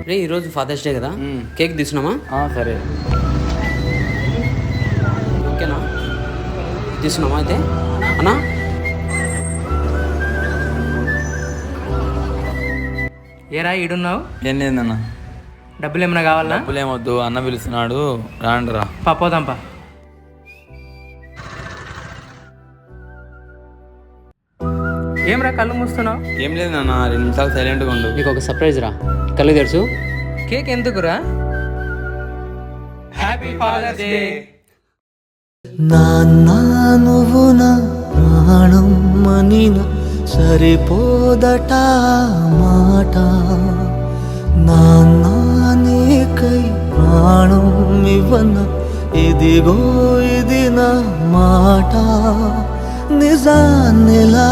రే ఈరోజు fathers day కదా, cake తీసుకున్నామా? సరే ఓకేనా, తీసుకున్నామా అయితే అన్నా? ఏరా ఈడున్నావు? ఏం లేదన్న. డబ్బులు ఏమైనా కావాలా? డబ్బులు ఏమొద్దు, అన్న పిలుస్తున్నాడు, రాండిరా. పోదాంపా. ఏమ్రా కళ్ళు మూస్తున్నావు? ఏం లేదు నాన్న, 2 నిమిషాలు సైలెంట్గా ఉండు. నీకు ఒక సర్ప్రైజ్ రా, కళ్ళు తెలుసు. కేక్ ఎందుకురా? Happy father's day. నాన్న నువ్వు నా ప్రాణం మనిన సరిపోదట మాట, నాన్న నీకై ప్రాణం ఇవ్వన ఇదిగో ఇది నా మాట, నిజాన్నిలా